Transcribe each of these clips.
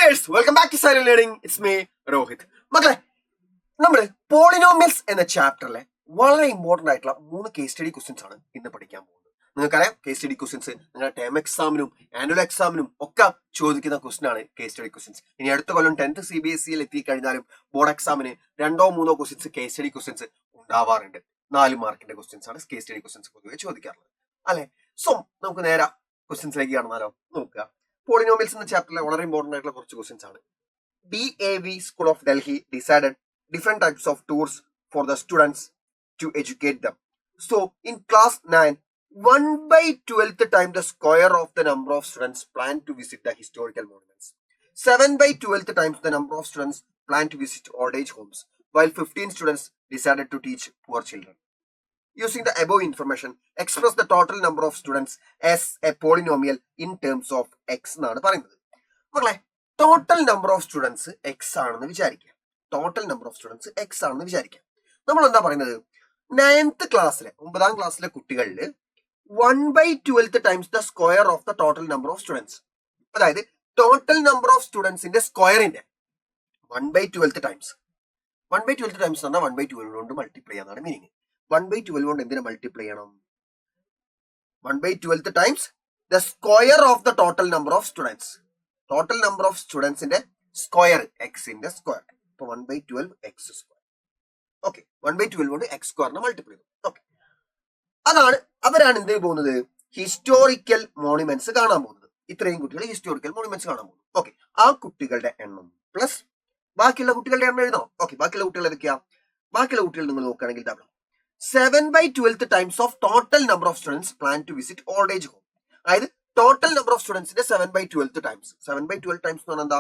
Learners welcome back to Silent Learning. It's me Rohit. മക്കളെ, നമ്മൾ polynomials എന്ന ചാപ്റ്ററിലെ വളരെ ഇമ്പോർട്ടന്റ് ആയിട്ടുള്ള 3 കേസ് സ്റ്റഡി ക്വസ്റ്റ്യൻസ് ആണ് ഇന്ന് പഠിക്കാൻ പോകുന്നത്. നിങ്ങൾക്കറിയാം, കേസ് സ്റ്റഡി ക്വസ്റ്റ്യൻസ് നിങ്ങളുടെ ടേം എക്സാമിനും ആനുവൽ എക്സാമിനും ഒക്കെ ചോദിക്കുന്ന ക്വസ്റ്റ്യൻ ആണ് കേസ് സ്റ്റഡി ക്വസ്റ്റ്യൻസ്. ഇനി അടുത്ത കൊല്ലം 10th CBSE എത്തിക്കഴിഞ്ഞാലും ബോർഡ് എക്സാമിന് 2-3 ക്വസ്റ്റ്യൻസ് കേസ് സ്റ്റഡി ക്വസ്റ്റ്യൻസ് ഉണ്ടാവാറുണ്ട്. 4 മാർക്കിന്റെ ക്വസ്റ്റ്യൻസ് ആണ് കേസ് സ്റ്റഡി ക്വസ്റ്റ്യൻസ് പൊതുവെ ചോദിക്കാറുള്ളത്, അല്ലെ? സോ നമുക്ക് നേരെ ക്വസ്റ്റ്യൻസിലേക്ക് കടന്നാലോ? നോക്കുക. പോളിനോമിയൽസ് എന്ന ചാപ്റ്ററിലെ വളരെ ഇമ്പോർട്ടന്റ് ആയിട്ടുള്ള കുറച്ച് ക്വസ്റ്റ്യൻസ് ആണ്. DAV School of Delhi decided different types of tours for the students to educate them. So in class 9, 1/12th time the square of the number of students plan to visit the historical monuments. 7/12th times the number of students plan to visit old age homes, while 15 students decided to teach poor children. Using the above information, express the total number of students as a polynomial in terms of x എന്നാണ് പറയുന്നത്. മക്കളെ, total number of students X ആണെന്ന് വിചാരിക്കുക. Total number of students X ആണെന്ന് വിചാരിക്കുക. നമ്മൾ എന്താ പറയുന്നത്? 9th ക്ലാസ്സിലെ 9ാം ക്ലാസ്സിലെ കുട്ടികളിൽ 1/12th times the square of the total number of students. അതായത് ടോട്ടൽ നമ്പർ ഓഫ് സ്റ്റുഡൻസിന്റെ സ്ക്വയറിന്റെ 1/12th ടൈംസ്. 1/12th ടൈംസ് എന്ന് പറഞ്ഞാൽ 1/12 കൊണ്ട് മൾട്ടിപ്ലൈ ചെയ്യാന്നാണ് മീനിങ്. 1/12 കൊണ്ട് എന്തിനെ മൾട്ടിപ്ലൈ ചെയ്യണം? 1/12th times the square of the total number of students. Total number of സ്റ്റുഡൻസിന്റെ square, എക്സിന്റെ സ്ക്വയർ. ഇപ്പൊ 1/12 എക്സ് സ്ക്വയർ. ഓക്കെ, 1/12 കൊണ്ട് എക്സ് സ്ക്വയറിനെ മൾട്ടിപ്ലൈ ചെയ്തു. ഓക്കെ, അവരാണ് എന്ത് പോകുന്നത്? ഹിസ്റ്റോറിക്കൽ മോണുമെന്റ്സ് കാണാൻ പോകുന്നത്. ഇത്രയും കുട്ടികൾ ഹിസ്റ്റോറിക്കൽ മോണുമെന്റ്സ് കാണാൻ പോകുന്നു. ഓക്കെ, ആ കുട്ടികളുടെ എണ്ണം പ്ലസ് ബാക്കിയുള്ള കുട്ടികളുടെ എണ്ണം എഴുതണം. ഓക്കെ, ബാക്കിയുള്ള കുട്ടികൾ ഏതൊക്കെയാ? ബാക്കിയുള്ള കുട്ടികൾ നിങ്ങൾ നോക്കുകയാണെങ്കിൽ 7/12th times of total number of students plan to visit old age home. അതായത് ടോട്ടൽ നമ്പർ ഓഫ് സ്റ്റുഡൻസിന്റെ 7/12th ടൈംസ്. 7/12 ടൈംസ് എന്ന് പറഞ്ഞാൽ എന്താ?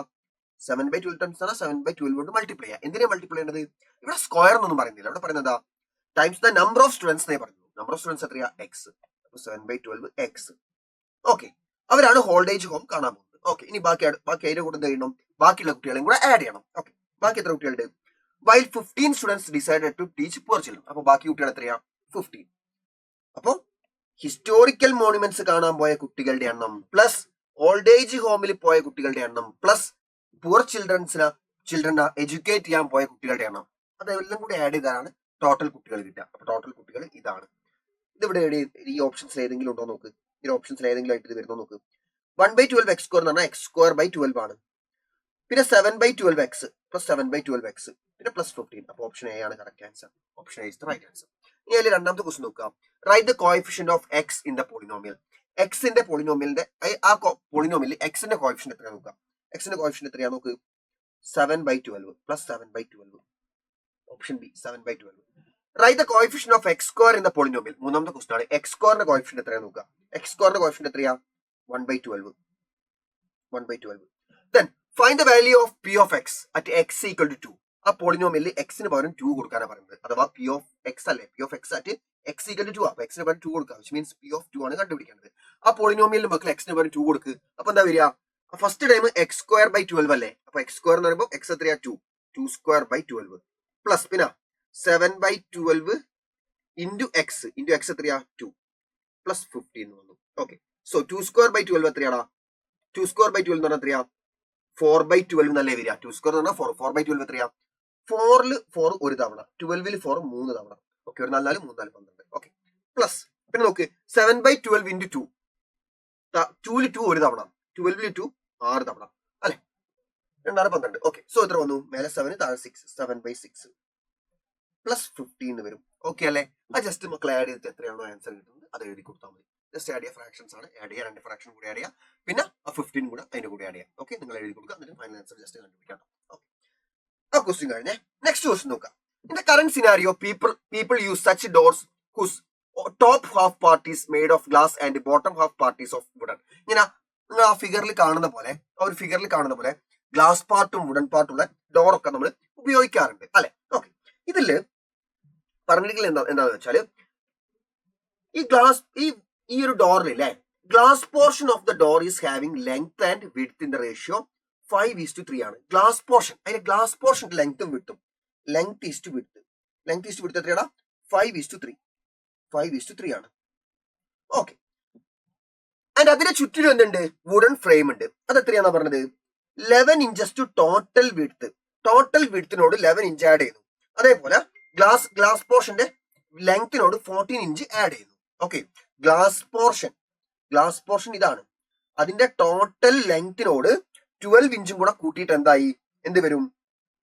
7/12 ടൈംസ് എന്ന് പറഞ്ഞാൽ 7/12 കൊണ്ട് മൾട്ടിപ്ലൈ ചെയ്യാം. എന്തിനാ മൾട്ടിപ്ലൈ ചെയ്യേണ്ടത്? ഇവിടെ സ്ക്വയർ എന്നൊന്നും പറയുന്നില്ല. ഇവിടെ പറയുന്നത് times the number of students എന്നേ പറയുന്നു. നമ്പർ ഓഫ് സ്റ്റുഡൻസ് എത്രയാ? എക്സ്. 7/12 എക്സ്. ഓക്കെ, അവരാണ് ഹോൾഡ് ഏജ് ഹോം കാണാൻ പോകുന്നത്. ഓക്കെ, ഇനി ബാക്കി അതിന്റെ കൂടെ എന്ത് ചെയ്യണം? ബാക്കിയുള്ള കുട്ടികളെയും കൂടെ ആഡ് ചെയ്യണം. ഓക്കെ, ബാക്കി എത്ര കുട്ടികളുണ്ട്? While 15 students decided to teach poor children. അപ്പൊ ബാക്കി കുട്ടികൾ എത്രയാ? 15. അപ്പൊ ഹിസ്റ്റോറിക്കൽ മോണുമെന്റ്സ് കാണാൻ പോയ കുട്ടികളുടെ എണ്ണം പ്ലസ് ഓൾഡ് ഏജ് ഹോമിൽ പോയ കുട്ടികളുടെ എണ്ണം പ്ലസ് പുവർ ചിൽഡ്രനെ എഡ്യൂക്കേറ്റ് ചെയ്യാൻ പോയ കുട്ടികളുടെ എണ്ണം, അതെല്ലാം കൂടി ആഡ് ചെയ്താണ് ടോട്ടൽ കുട്ടികൾ കിട്ടുക. അപ്പൊ ടോട്ടൽ കുട്ടികൾ ഇതാണ്. ഇതിവിടെ ഈ ഓപ്ഷൻസ് ഏതെങ്കിലും ഉണ്ടോ നോക്ക്. ഈ ഓപ്ഷൻസിൽ ഏതെങ്കിലും ആയിട്ട് ഇത് വരുന്നോ നോക്ക്. 1/12 എക്സ് സ്ക്വയർ എന്ന് പറഞ്ഞാൽ എക്സ് സ്ക്വയർ ബൈ 12 ആണ്. പിന്നെ 7/12 എക്സ് പ്ലസ് 7/12 എക്സ് പിന്നെ പ്ലസ് 15. അപ്പൊ ഓപ്ഷൻ എ ആണ് correct answer. Option A is the right answer. ഇനി അതിൽ രണ്ടാമത്തെ ക്വസ്റ്റ്യൻ നോക്കുക. Write the coefficient of x in the polynomial. എക്സിന്റെ പോളിനോമിയലിന്റെ ആ പോളിനോമിയലിൽ എക്സിന്റെ കോഎഫിഷ്യന്റ് എത്രയാ നോക്കുക. എക്സിന്റെ കോഎഫിഷ്യന്റ് എത്രയാ നോക്ക്. 7/12 plus 7/12. Option B 7/12. Right the coefficient of X square in the polynomial. മൂന്നാമത്തെ ക്വസ്റ്റ്യൻ ആണ്. എക്സ് സ്ക്വയറിന്റെ കോഎഫിഷ്യന്റ് എത്രയാ നോക്കുക. എക്സ് സ്ക്വയറിന്റെ കോഎഫിഷ്യന്റ് എത്രയാ? 1/12. 1/12. Then find the value of p of x at x equal to 2. ആ പോളിനോമിയലിൽ എക്സിന് പകരം 2 കൊടുക്കാനാണ് പറയുന്നത്. അഥവാ p of x അല്ലേ, p of x at x equal to 2. അപ്പൊ എക്സിന് പകരം 2 കൊടുക്കുക, which means p of 2 ആണ് കണ്ടുപിടിക്കേണ്ടത്. ആ പോളിനോമിയലിൽ മക്കൾ എക്സിന് പകരം 2 കൊടുക്കുക. അപ്പൊ എന്താ വരിക? First time x square by 12 അല്ലേ. അപ്പൊ എക്സ് സ്ക്വയർ എന്ന് പറയുമ്പോൾ എക്സ് എത്രയാ? 2 സ്ക്വയർ ബൈ 12 പ്ലസ് പിന്നെ 7/12 ഇൻറ്റു എക്സ് എത്രയാ? 2 പ്ലസ് 15 വന്നു. ഓക്കെ, സോ 2 സ്ക്വയർ ബൈ 12 എത്രയാടാ? 2 സ്ക്വയർ ബൈ 12 എന്ന് പറഞ്ഞാൽ എത്രയാ? 4/12 എന്നല്ലേ വരിക. 2 സ്ക്വയർ എന്ന് പറഞ്ഞാൽ 4/12 എത്രയാ? 4ൽ 4 ഒരു തവണ, 12ൽ 4 3 തവണ. ഓക്കെ, ഒരു 4 3 4 12. ഓക്കെ, പ്ലസ് പിന്നെ നോക്ക് 7/12 ഇൻറ്റു 2. 2ൽ 2 ഒരു തവണ, 12ൽ 2 6 തവണ അല്ലെ. 2 6 12. ഓക്കെ, സോ എത്ര വന്നു? മേലെ 7 താഴെ 6. 7/6 പ്ലസ് 15 വരും. ഓക്കെ അല്ലെ. ആ ജസ്റ്റ് മക്കൾ ആഡ് ചെയ്തിട്ട് എത്രയാണോ ആൻസർ കിട്ടുന്നത് അത് എഴുതി കൊടുത്താൽ മതി. ജസ്റ്റ് ആഡ് ചെയ്യുക, ഫ്രാക്ഷൻസ് ആണ് ആഡ് ചെയ്യുക. 2 ഫ്രാക്ഷൻ കൂടി ആഡ് ചെയ്യുക, പിന്നെ ആ 15 കൂടെ അതിന്റെ കൂടെ ആഡ് ചെയ്യാം. ഓക്കെ, നിങ്ങൾ എഴുതി കൊടുക്കുക, എന്നിട്ട് ഫൈനൽ ആൻസർ ജസ്റ്റ് കണ്ടുപിടിക്കാം. ഓക്കെ, ആ ക്വസ്റ്റ്യൻ കഴിഞ്ഞേ. നെക്സ്റ്റ് ക്വസ്റ്റ്യൻ നോക്കാം. In the current scenario people use such doors whose top half part is made of glass and bottom half part is of wooden. ഇങ്ങനെ നിങ്ങൾ ആ ഫിഗറിൽ കാണുന്ന പോലെ ഗ്ലാസ് പാർട്ടും വുഡൻ പാർട്ടുള്ള ഡോറൊക്കെ നമ്മൾ ഉപയോഗിക്കാറുണ്ട് അല്ലെ. ഓക്കെ, ഇതില് പറഞ്ഞിരിക്കുന്നത് എന്താണെന്ന് വെച്ചാല് ഈ ഗ്ലാസ് ഈ ഒരു ഡോറിൽ അല്ലേ, glass portion of the door is having length and width in the ratio 5:3 ആണ്. ഗ്ലാസ് പോർഷൻ, അതിന്റെ ഗ്ലാസ് പോർഷൻ ലെങ്ത്തും വിഡ്ത്തും, ലെങ്ത് ഈസ്റ്റ് വിഡ്ത്ത് എത്രയാടാ? 5:3. 5:3 ആണ്. ഓക്കെ, ആൻഡ് അതിന്റെ ചുറ്റിലും എന്തുണ്ട്? വുഡൻ ഫ്രെയിം ഉണ്ട്. അത് എത്രയാണെന്നാ പറഞ്ഞത്? 11 inches to total width. Total വിഡ്ത്തിനോട് 11 ഇഞ്ച് ആഡ് ചെയ്യുന്നു. അതേപോലെ ഗ്ലാസ് പോർഷന്റെ ലെങ്ത്തിനോട് 14 ഇഞ്ച് ആഡ് ചെയ്യുന്നു. ഓക്കെ, ഗ്ലാസ് പോർഷൻ ഇതാണ്. അതിന്റെ ടോട്ടൽ ലെങ്ത്തിനോട് 12 ഇഞ്ചും കൂടെ കൂട്ടിയിട്ട് എന്ത് വരും?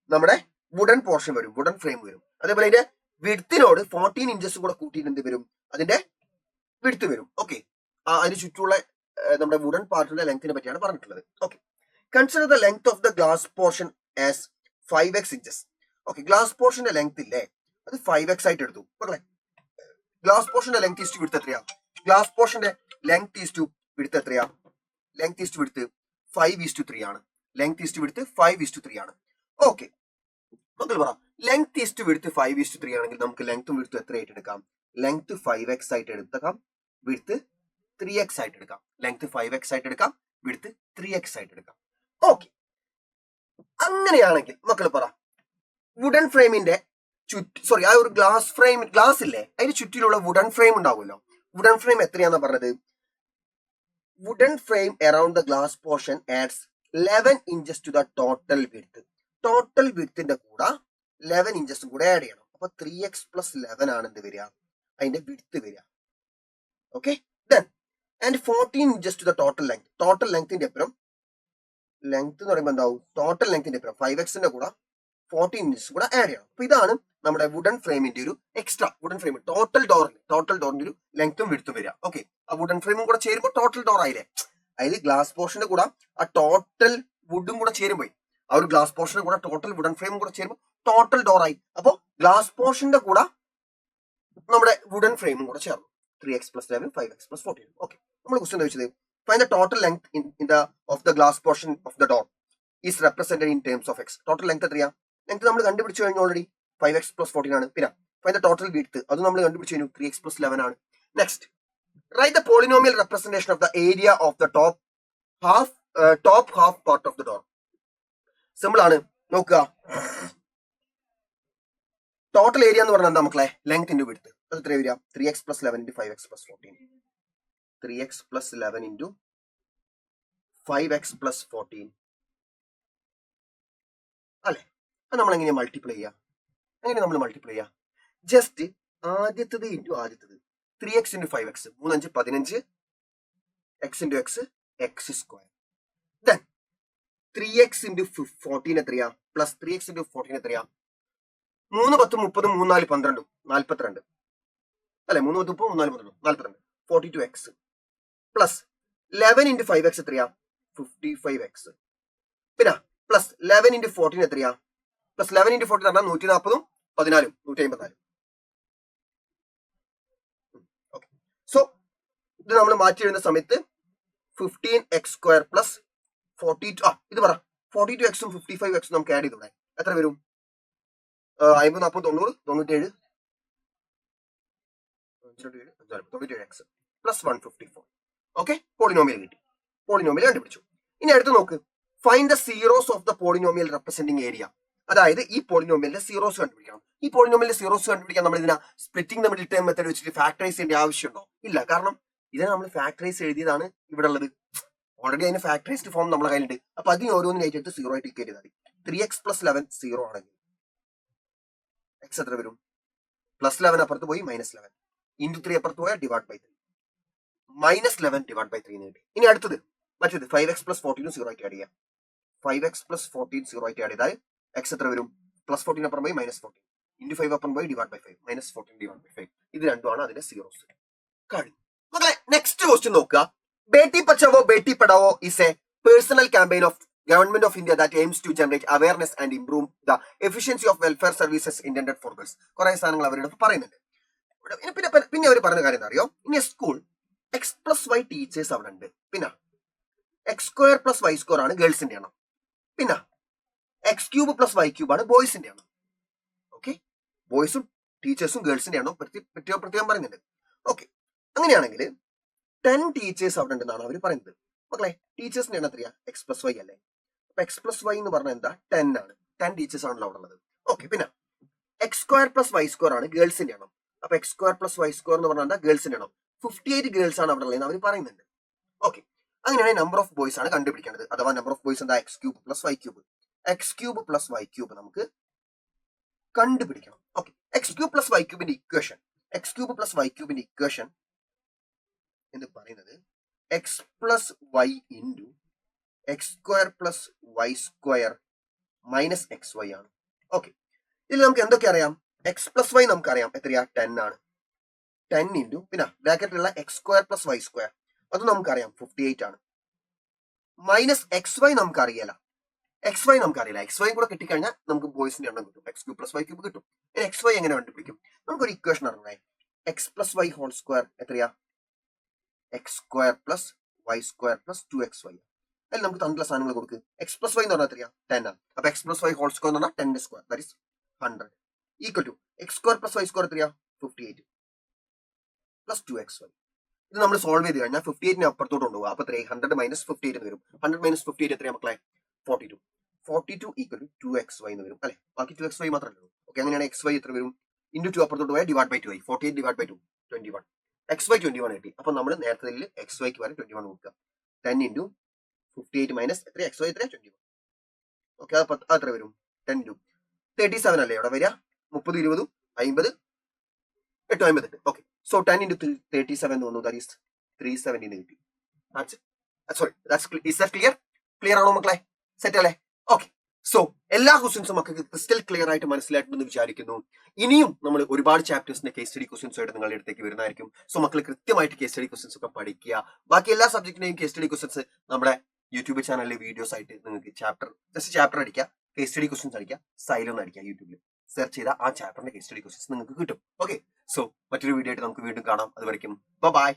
നമ്മുടെ വുഡൻ പോർഷൻ വരും, വുഡൻ ഫ്രെയിം വരും. അതേപോലെ അതിന്റെ വിഡ്ത്തിനോട് 14 ഇഞ്ചസ് കൂടെ കൂട്ടിയിട്ട് എന്ത് വരും? അതിന്റെ വിഡ്ത്ത് വരും. ഓക്കെ, അതിന് ചുറ്റുമുള്ള നമ്മുടെ വുഡൻ പാർട്ടിന്റെ ലെങ്ത്തിനെ പറ്റിയാണ് പറഞ്ഞിട്ടുള്ളത്. Okay, consider the length of the glass portion as 5x inches. Okay, glass പോർഷന്റെ ലെങ്ത് ഇല്ലേ, അത് 5x ആയിട്ട് എടുത്തു. മക്കളെ, ഗ്ലാസ് പോർഷന്റെ ലെങ്ത് ഈസ് ടു വിഡ്ത്ത് എത്രയാ? ഗ്ലാസ് പോർഷന്റെ ലെങ്ത് ഈസ് ടു വിഡ്ത്ത് എത്രയാ? ലെങ്ത് ഈസ് ടു വിഡ്ത്ത് 5:3 ആണ്. ലെങ്ത് ഈസ് ടു വിഡ്ത്ത് 5:3 ആണ്. ഓക്കെ, മക്കൾ പറ, ലെങ്ത് ഈസ് ടു വിഡ്ത്ത് 5:3 ആണെങ്കിൽ നമുക്ക് ലെങ്ത്തും വിഡ്ത്തും എത്രയായിട്ട് എടുക്കാം? ലെങ്ത് 5x ആയിട്ട് എടുക്കാം, വിഡ്ത്ത് 3x ആയിട്ട് എടുക്കാം. ലെങ്ത് 5x ആയിട്ട് എടുക്കാം, വിഡ്ത്ത് 3x ആയിട്ട് എടുക്കാം. ഓക്കെ, അങ്ങനെയാണെങ്കിൽ മക്കൾ പറ, വുഡൻ ഫ്രെയിമിന്റെ ആ ഒരു ഗ്ലാസ് ഇല്ലേ, അതിന് ചുറ്റിലുള്ള വുഡൻ ഫ്രെയിം ഉണ്ടാവുമല്ലോ. വുഡൻ ഫ്രെയിം എത്രയാണെന്ന് പറഞ്ഞത്? Wooden frame around the glass portion adds 11 inches to the total width. Total വിഡ്ത്തിന്റെ കൂടെ 11 ഇഞ്ചസും കൂടെ ആഡ് ചെയ്യണം. അപ്പൊ 3x + 11 ആണ് എന്ത് വരിക? അതിന്റെ വിഡ്ത്ത് വരിക. Okay, then and 14 inches to the total length. Total ലെങ്ത്തിന്റെ അപ്പുറം ലെങ്ത് എന്ന് പറയുമ്പോൾ എന്താവും? ടോട്ടൽ ലെങ്ത്തിന്റെ അപ്പുറം 5xന്റെ കൂടെ 14 ഇഞ്ചസ് കൂടെ ആഡ് ചെയ്യണം. അപ്പൊ ഇതാണ് നമ്മുടെ വുഡൻ ഫ്രെയിമിന്റെ ഒരു എക്സ്ട്രാ വുഡൻ ഫ്രെയിം. ടോട്ടൽ ഡോറിന്റെ ഒരു ലെങ്ത്തും വിഡ്ത്തും വരിക. ഓക്കെ, ആ വുഡൻ ഫ്രെയിമും കൂടെ ചേരുമ്പോൾ ടോട്ടൽ ഡോർ ആയില്ലേ? അതിൽ ഗ്ലാസ് പോർഷന്റെ കൂടെ ആ ടോട്ടൽ വുഡും കൂടെ ചേരുമ്പോൾ, ആ ഒരു ഗ്ലാസ് പോർഷന്റെ കൂടെ ടോട്ടൽ വുഡൻ ഫ്രെയിമും കൂടെ ചേരുമ്പോൾ ടോട്ടൽ ഡോർ ആയി. അപ്പൊ ഗ്ലാസ് പോർഷന്റെ കൂടെ നമ്മുടെ വുഡൻ ഫ്രെയിമും കൂടെ ചേർന്നു. 3x + 11 5x + 14. ഓക്കെ, നമ്മൾ ക്വസ്റ്റ്യൻ ചോദിച്ചത് find the total length of the glass portion of the door is represented in terms of X. Total length എത്രയാ? ലെങ്ത് നമ്മൾ കണ്ടുപിടിച്ചു കഴിഞ്ഞു ഓൾറെഡി, 5x + 14 ആണ്. പിന്നെ ഫൈൻഡ് ദ ടോട്ടൽ വിഡ്ത്ത്, അത് നമ്മൾ കണ്ടുപിടിച്ചു കഴിഞ്ഞു, 3x + 11 ആണ്. Next, write the polynomial representation of the area of the top half part of the door. Simple ആണ്, നോക്കുക. ടോട്ടൽ ഏരിയ എന്ന് പറഞ്ഞാൽ എന്താ മക്കളെ? Length into width. അത് എത്ര വരിക? 3x + 11 × 5x + 14. 3x + 11 × 5x + 14 അല്ലെ? അത് നമ്മൾ എങ്ങനെയാ മൾട്ടിപ്ലൈ ചെയ്യുക? ജസ്റ്റ് ആദ്യത്തത് ഇൻറ്റു ആദ്യത്തത്. 3x × 5x 3 5 15, x × x x². Then 3x × 14 എത്രയാ? പ്ലസ് 3x × 14 എത്രയാ? 3 10 30 3 4 12 42 അല്ലെ? 3 10 30 3 4 12 42 42x പ്ലസ് 11 × 5x എത്രയാ? 55x. പിന്നെ പ്ലസ് 11 × 14 എത്രയാ? പ്ലസ് 11 × 14 പറഞ്ഞാൽ 140 14 154. ഓക്കെ, സോ ഇത് നമ്മൾ മാറ്റി എഴുതുന്ന സമയത്ത് 15x² പ്ലസ് 42 ഇത് പറ 42x ഉം 55x നമുക്ക് ആഡ് ചെയ്തൂടെ? എത്ര വരും? 50 40 90 97 97x പ്ലസ് 154. ഓക്കെ, പോളിനോമിയൽ കിട്ടി. പോളിനോമിയൽ കണ്ടുപിടിച്ചു. ഇനി അടുത്ത് നോക്ക്, find the zeros of the polynomial representing area. അതായത് ഈ പോളിനോമിയലിന്റെ സീറോസ് കണ്ടുപിടിക്കണം. ഈ പോളിനോമിയലിന്റെ സീറോസ് കണ്ടുപിടിക്കാൻ നമ്മൾ ഇതിനാ splitting the middle term method വെച്ചിട്ട് ഫാക്ടറൈസ് ചെയ്യേണ്ട ആവശ്യമുണ്ടോ? ഇല്ല, കാരണം ഇത് നമ്മൾ ഫാക്ടറൈസ് എഴുതിയതാണ് ഇവിടെ ഉള്ളത്. ഓൾറെഡി അതിന് ഫാക്ടറൈസ്ഡ് ഫോം നമ്മളെ കയ്യിലുണ്ട്. അപ്പൊ അതിന് ഓരോന്നിനായിട്ട് എടുത്ത് 0 ആയിട്ട് ടിക്ക് ചെയ്താൽ മതി. 3x + 11 0 ആണെങ്കിൽ x എത്ര വരും? പ്ലസ് 11 അപ്പുറത്ത് പോയി -11 × 3 അപ്പുറത്ത് പോയാൽ /3 -11 /3 കിട്ടി. ഇനി അടുത്തത് മറ്റേത് 5x + 14 0 ആയിട്ട് ആഡ് ചെയ്യാം. 5x + 14 0 ആയിട്ട് ആഡ് ചെയ്താൽ x എത്ര വരും? പ്ലസ് 14 അപ്പുറം പോയി -14 × 5 അപ്പുറം പോയി /5 -14 /5. ഇത് രണ്ടുമാണ് അതിന്റെ സീറോസ്. കഴിഞ്ഞു മക്കളെ. നെക്സ്റ്റ് ക്വസ്റ്റ്യൻ നോക്കുക. Beti Bachao Beti Padhao is a personal campaign of Government of India that aims to generate awareness and improve the efficiency of welfare services intended for girls. കുറെ സാധനങ്ങൾ അവരോട് പറയുന്നുണ്ട്. പിന്നെ അവർ പറഞ്ഞ കാര്യം എന്താ അറിയോ? ഇനി സ്കൂൾ x+y ടീച്ചേഴ്സ് അവിടെ ഉണ്ട്. പിന്നെ x² + y² ആണ് ഗേൾസിന്റെ എണ്ണം. പിന്നെ x³ + y³ ആണ് ബോയ്സിന്റെ എണ്ണം. ഓക്കെ, ബോയ്സും ടീച്ചേഴ്സും ഗേൾസിന്റെ എണ്ണം പ്രത്യേകം പറയുന്നുണ്ട്. ഓക്കെ, അങ്ങനെയാണെങ്കിൽ 10 ടീച്ചേഴ്സ് അവിടെ ഉണ്ടെന്നാണ് അവർ പറയുന്നത്. മക്കളെ, ടീച്ചേഴ്സിന്റെ എണ്ണം എത്രയാ? x+y അല്ലേ? അപ്പൊ x+y എന്ന് പറഞ്ഞാൽ എന്താ? 10 ആണ്. 10 ടീച്ചേഴ്സ് ആണല്ലോ അവിടെ ഉള്ളത്. ഓക്കെ, പിന്നെ x² + y² ആണ് ഗേൾസിന്റെ എണ്ണം. അപ്പൊ x² + y² എന്ന് പറഞ്ഞാൽ എന്താ? ഗേൾസിന്റെ എണ്ണം. 58 ഗേൾസ് ആണ് അവിടെ ഉള്ളത് അവർ പറയുന്നുണ്ട്. ഓക്കെ, അങ്ങനെയാണെങ്കിൽ നമ്പർ ഓഫ് ബോയ്സ് ആണ് കണ്ടുപിടിക്കേണ്ടത്. അഥവാ നമ്പർ ഓഫ് ബോയ്സ് എന്താ X cube plus Y cube. X cube plus Y cube നമുക്ക് കണ്ടുപിടിക്കണം. Okay, X cube plus Y ക്യൂബിന്റെ equation, X cube plus Y ക്യൂബിന്റെ ഇക്വേഷൻ എന്ന് പറയുന്നത് X plus Y into X square plus Y square minus X Y ആണ്. Okay, ഇതിൽ നമുക്ക് എന്തൊക്കെ അറിയാം? എക്സ് പ്ലസ് വൈ നമുക്കറിയാം എത്രയാ 10 ആണ്. 10 ഇൻറ്റു പിന്നെ ബ്രാക്കറ്റിലുള്ള X square plus Y square അത് നമുക്കറിയാം 58 ആണ്. മൈനസ് എക്സ് വൈ നമുക്കറിയില്ല. എക്സ് വൈ നമുക്കറിയില്ല. എക്സ് വൈ കൂടെ കിട്ടിക്കഴിഞ്ഞാൽ നമുക്ക് ബോയ്സിന്റെ എണ്ണം കിട്ടും. X cube plus Y cube കിട്ടും. എക്സ് വൈ എങ്ങനെ കണ്ടുപിടിക്കും? നമുക്കൊരു ഇക്വേഷൻ അറിയാം. X plus Y whole square എത്രയാ? X square plus Y square plus 2xy. അതിൽ നമുക്ക് തന്നിട്ടുള്ള സാധനങ്ങൾ കൊടുക്കുക. എക്സ് പ്ലസ് വൈ എന്ന് പറഞ്ഞാൽ എത്രയാ? 10 ആണ്. അപ്പൊ x plus Y whole square എന്ന് പറഞ്ഞാൽ 10 square that is 100 equal to x square plus Y square എത്രയാ? 58 പ്ലസ് 2xy. ഇത് നമ്മൾ സോൾവ് ചെയ്ത് കഴിഞ്ഞാൽ 58 അപ്പുറത്തോട്ട് കൊണ്ടുപോകുക. അപ്പൊ 100 മൈനസ് 58 എന്ന് വരും. 100 മൈനസ് 58 എത്രയാ മക്കളെ? 42. 42 ഈക്വൽ ടു 2xy എന്ന് വരും അല്ലെ? ബാക്കി 2xy മാത്രമേ ഉള്ളൂ. ഓക്കെ, അങ്ങനെയാണ് എക്സ് വൈ എത്ര വരും? ഇൻറ്റു 2 അപ്പുറത്തോട്ട് പോയാൽ ഡിവൈഡ് ബൈ 2 ആയി. 48 ഡിവൈഡ് ബൈ 2 21. എക്സ് വൈ 21 കിട്ടി. അപ്പൊ നമ്മൾ നേരത്തെ എക്സ് വൈക്ക് വരെ 21 കൊടുക്കുക. 10 ഇൻറ്റു 58 മൈനസ് എത്ര? എക്സ് വൈ എത്ര? 21. ഓക്കെ, അത് എത്ര വരും? 10 ഇൻറ്റു 37 അല്ലേ ഇവിടെ വരിക? 30 20 50 8 58. ഓക്കെ, സോ 10 ഇൻറ്റു 37 എന്ന് വന്നു. ദാറ്റ് ഈസ് 370 കിട്ടി. Is that clear? ക്ലിയർ ആണോ മക്കളെ? സെറ്റ് അല്ലേ? ഓക്കെ, സോ എല്ലാ ക്വസ്റ്റ്യൻസും മക്കൾക്ക് ക്രിസ്റ്റൽ ക്ലിയർ ആയിട്ട് മനസ്സിലായിട്ടുണ്ടെന്ന് വിചാരിക്കുന്നു. ഇനിയും നമ്മൾ ഒരുപാട് ചാപ്റ്റേഴ്സിന്റെ കേസ് സ്റ്റഡി ക്വസ്റ്റ്യൻസ് ആയിട്ട് നിങ്ങളുടെ അടുത്തേക്ക് വരുന്നതായിരിക്കും. സോ മക്കൾ കൃത്യമായിട്ട് കേസ് സ്റ്റഡി ക്വസ്റ്റ്യൻസ് ഒക്കെ പഠിക്കുക. ബാക്കി എല്ലാ സബ്ജക്റ്റിന്റെയും കേസ് സ്റ്റഡി ക്വസ്റ്റ്യൻസ് നമ്മുടെ യൂട്യൂബ് ചാനലിലെ വീഡിയോസ് ആയിട്ട് നിങ്ങൾക്ക് ചാപ്റ്റർ അടിക്കുക, കേസ് സ്റ്റഡി ക്വസ്റ്റ്യൻസ് അടിക്കുക, സൈലം അടിക്കുക. യൂട്യൂബിൽ സെർച്ച് ചെയ്താൽ ആ ചാപ്റ്ററിന്റെ കേസ് സ്റ്റഡി ക്വസ്റ്റ്യൻസ് നിങ്ങൾക്ക് കിട്ടും. ഓക്കെ, സോ മറ്റൊരു വീഡിയോ ആയിട്ട് നമുക്ക് വീണ്ടും കാണാം. അതുവരെയും ബൈ.